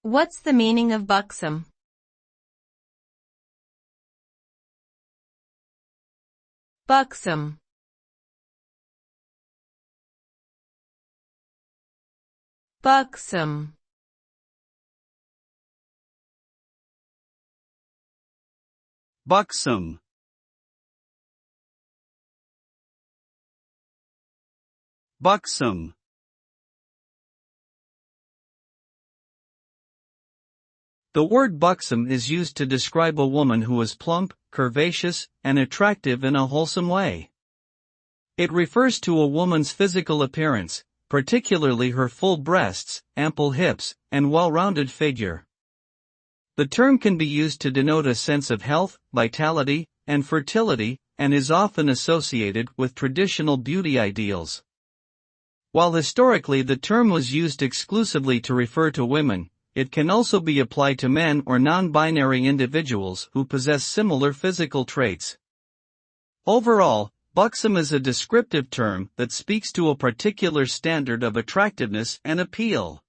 What's the meaning of buxom? Buxom. Buxom. Buxom. Buxom. The word buxom is used to describe a woman who is plump, curvaceous, and attractive in a wholesome way. It refers to a woman's physical appearance, particularly her full breasts, ample hips, and well-rounded figure. The term can be used to denote a sense of health, vitality, and fertility, and is often associated with traditional beauty ideals. While historically the term was used exclusively to refer to women, it can also be applied to men or non-binary individuals who possess similar physical traits. Overall, buxom is a descriptive term that speaks to a particular standard of attractiveness and appeal.